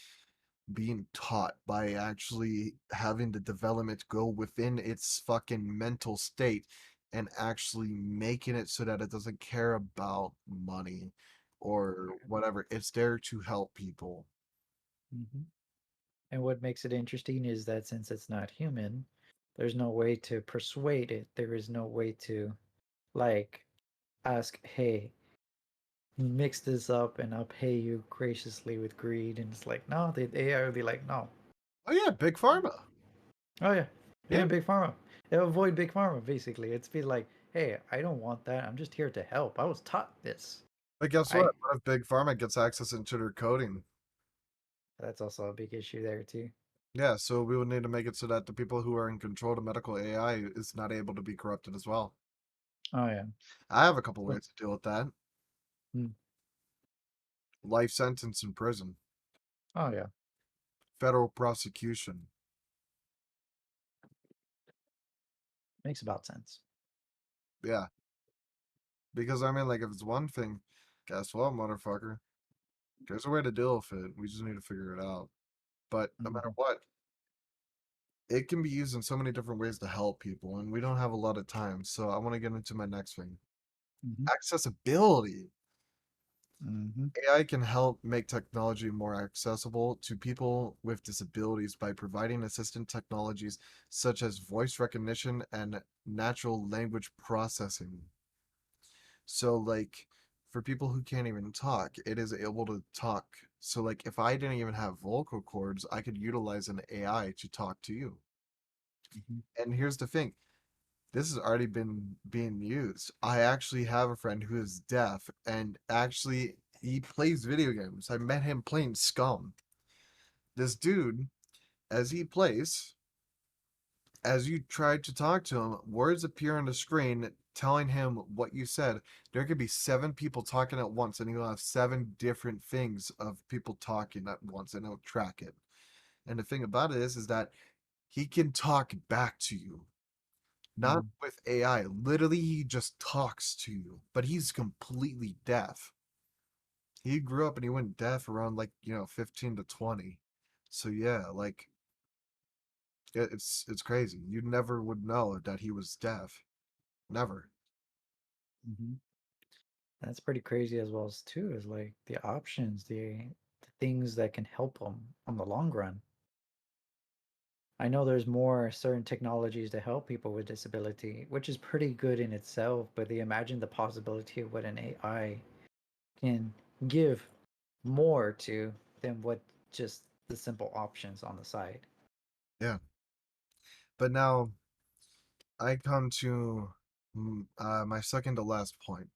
being taught by actually having the development go within its fucking mental state and actually making it so that it doesn't care about money or whatever. It's there to help people. Hmm. And what makes it interesting is that since it's not human, there's no way to persuade it. There is no way to like ask, hey, mix this up and I'll pay you graciously with greed. And it's like, no, the AI would be like, no. Oh yeah, big pharma. Oh yeah, Yeah. even Big Pharma. They'll avoid Big Pharma basically. It's be like, hey, I don't want that. I'm just here to help. I was taught this. But guess I what? What if Big Pharma gets access into their coding? That's also a big issue there too. Yeah, so we would need to make it so that the people who are in control of medical AI is not able to be corrupted as well. Oh yeah. I have a couple So, ways to deal with that. hmm. Life sentence in prison, Oh yeah. federal prosecution. Makes about sense. Yeah, because I mean, like, if it's one thing, guess what, motherfucker? There's a way to deal with it. We just need to figure it out. But no matter Hmm. what, it can be used in so many different ways to help people, and we don't have a lot of time. So I want to get into my next thing. Hmm. Accessibility. Hmm. AI can help make technology more accessible to people with disabilities by providing assistant technologies such as voice recognition and natural language processing. So, like, for people who can't even talk, it is able to talk. So, like, if I didn't even have vocal cords, I could utilize an AI to talk to you. Hmm. And here's the thing, this has already been being used. I actually have a friend who is deaf and actually he plays video games. I met him playing Scum. This dude, as he plays, as you try to talk to him, words appear on the screen telling him what you said. There could be seven people talking at once, and he'll have seven different things of people talking at once, and he'll track it. And the thing about it is that he can talk back to you. Not Hmm. with AI. Literally, he just talks to you, but he's completely deaf. He grew up and he went deaf around like, 15 to 20. So yeah, like it's crazy. You never would know that he was deaf. Never. Hmm. That's pretty crazy as well as too. Is like the options, the things that can help them on the long run. I know there's more certain technologies to help people with disability, which is pretty good in itself, but you imagine the possibility of what an AI can give more to than what just the simple options on the side. Yeah. But now I come to my second to last point.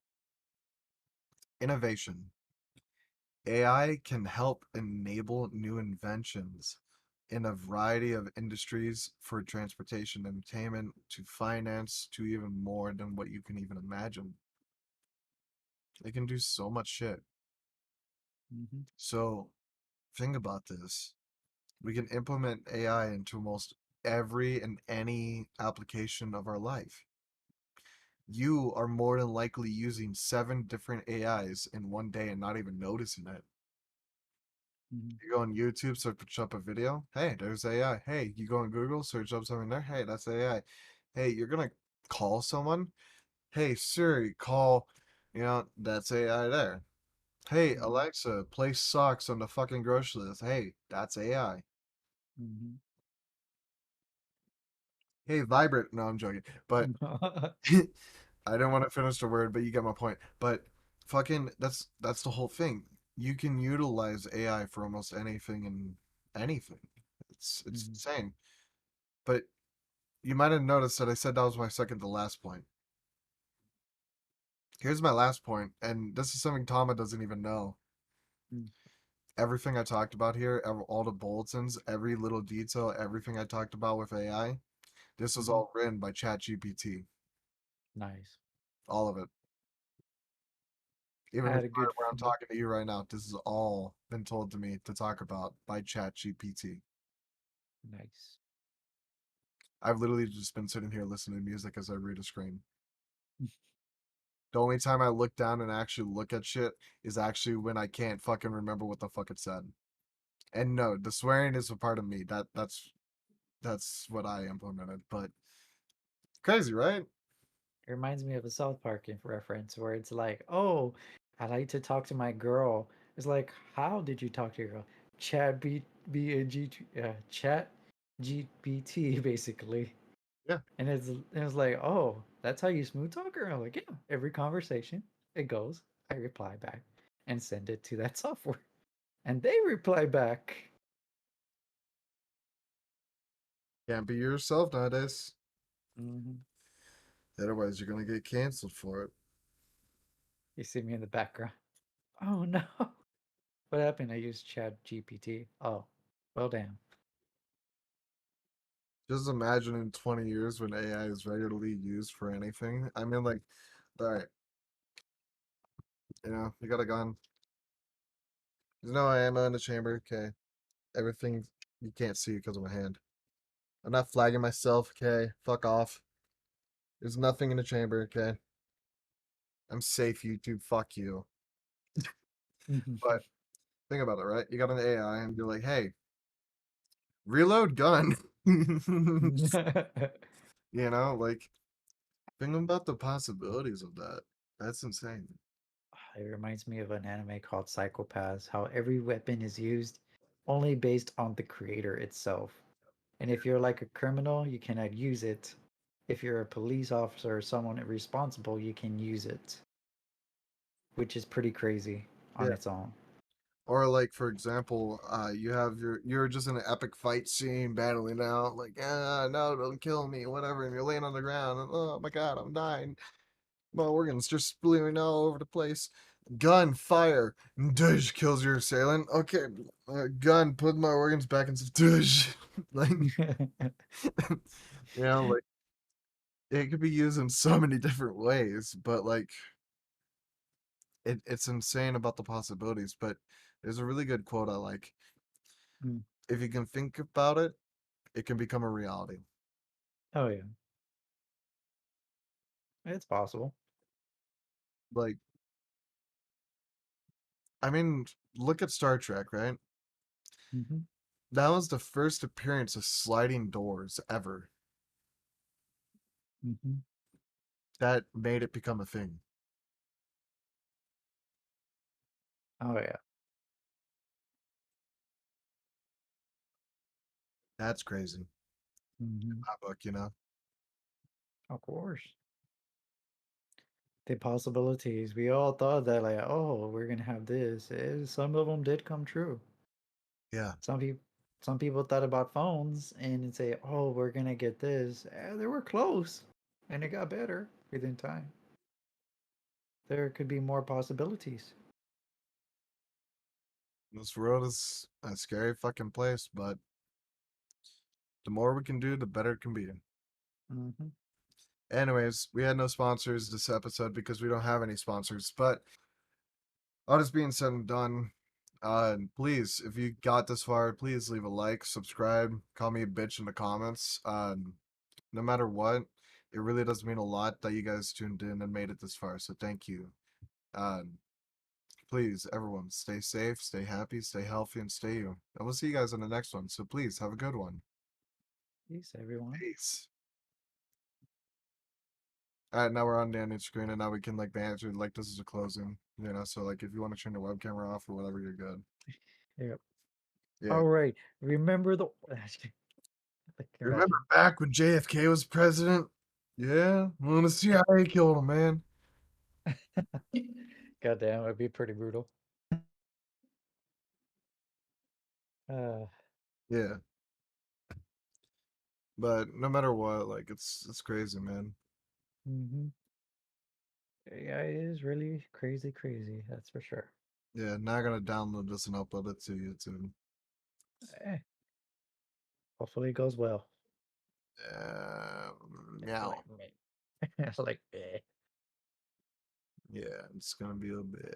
Innovation. AI can help enable new inventions in a variety of industries for transportation, entertainment, to finance, to even more than what you can even imagine. It can do so much shit. Hmm. So think about this. We can implement AI into almost every and any application of our life. You are more than likely using seven different AIs in one day and not even noticing it. Hmm. You go on YouTube, search up a video. Hey, there's AI. Hey, you go on Google, search up something there. Hey, that's AI. Hey, you're gonna call someone. Hey Siri, call, that's AI there. Hey Mm-hmm. Alexa, place socks on the fucking grocery list. Hey, that's AI. Mm-hmm. Hey Vibrant, no, I'm joking. But I didn't want to finish the word, but you get my point. But fucking, that's the whole thing. You can utilize AI for almost anything and anything. It's Mm-hmm. insane. But you might have noticed that I said that was my second to last point. Here's my last point, and this is something Tama doesn't even know. Everything I talked about here, all the bulletins, every little detail, everything I talked about with AI, this was Mm-hmm. all written by ChatGPT. Nice. All of it. Even I the had a good. part where I'm talking to you right now, this has all been told to me to talk about by ChatGPT. Nice. I've literally just been sitting here listening to music as I read a screen. The only time I look down and actually look at shit is actually when I can't fucking remember what the fuck it said. And no, the swearing is a part of me. That's what I implemented. But crazy, right? It reminds me of a South Park reference where it's like, "Oh, I like to talk to my girl." It's like, "How did you talk to your girl?" Chat Chat GPT basically, Yeah. and it's like, "Oh, that's how you smooth talk her." I'm like, "Yeah." Every conversation it goes, I reply back and send it to that software, and they reply back. Can't be yourself nowadays. Hmm. Otherwise, you're gonna get canceled for it. You see me in the background. Oh no! What happened? I used Chat GPT. Oh, well, damn. Just imagine in 20 years when AI is regularly used for anything. I mean, like, all right, you got a gun. There's no ammo in the chamber. Okay. Everything you can't see because of my hand. I'm not flagging myself. Okay. Fuck off. There's nothing in the chamber. Okay. I'm safe, YouTube. Fuck you. But think about it, right? You got an AI and you're like, hey, reload gun. Like, think about the possibilities of that. That's insane. It reminds me of an anime called Psychopaths, how every weapon is used only based on the creator itself. And if you're like a criminal, you cannot use it. If you're a police officer or someone responsible, you can use it, which is pretty crazy on Yeah. its own. Or like for example, you're just in an epic fight scene battling out, like, ah no, don't kill me, whatever, and you're laying on the ground and oh my god, I'm dying. My organs just spewing all over the place. Gun, fire, Dush kills your assailant. Okay, gun, put my organs back into Dush. Like, like it could be used in so many different ways, but like it's insane about the possibilities. But there's a really good quote I like. Mm. If you can think about it, it can become a reality. Oh yeah, it's possible. Like, I mean, look at Star Trek, right? Hmm. That was the first appearance of sliding doors ever. Hmm. That made it become a thing. Oh yeah. That's crazy. Hmm. My book. Of course. The possibilities. We all thought that like, oh, we're gonna have this. Some of them did come true. Yeah. Some people some people thought about phones and say, "Oh, we're gonna get this." They were close, and it got better within time. There could be more possibilities. This world is a scary fucking place, but the more we can do, the better it can be. Hmm. Anyways, we had no sponsors this episode because we don't have any sponsors. But all this being said and done, please, if you got this far, please leave a like, subscribe, call me a bitch in the comments. No matter what, it really does mean a lot that you guys tuned in and made it this far. So thank you. Um, please, everyone, stay safe, stay happy, stay healthy, and stay you. And we'll see you guys in the next one. So please have a good one. Peace, everyone. Peace. All right, now we're on the ending screen, and now we can like answer like this is a closing. You know, so like if you want to turn your web camera off or whatever, you're good. Yep. Yeah. All right. Remember the. Like, Remember imagine. back when JFK was president? Yeah, well, the CIA killed him, man. Goddamn, it'd be pretty brutal. Uh, Yeah, but no matter what, like it's crazy, man. hmm Yeah, it is really crazy, crazy. That's for sure. Yeah, now I gotta download this and upload it to YouTube. Eh, hopefully it goes well. Meow. Like, like, eh. Yeah, it's gonna be a bit.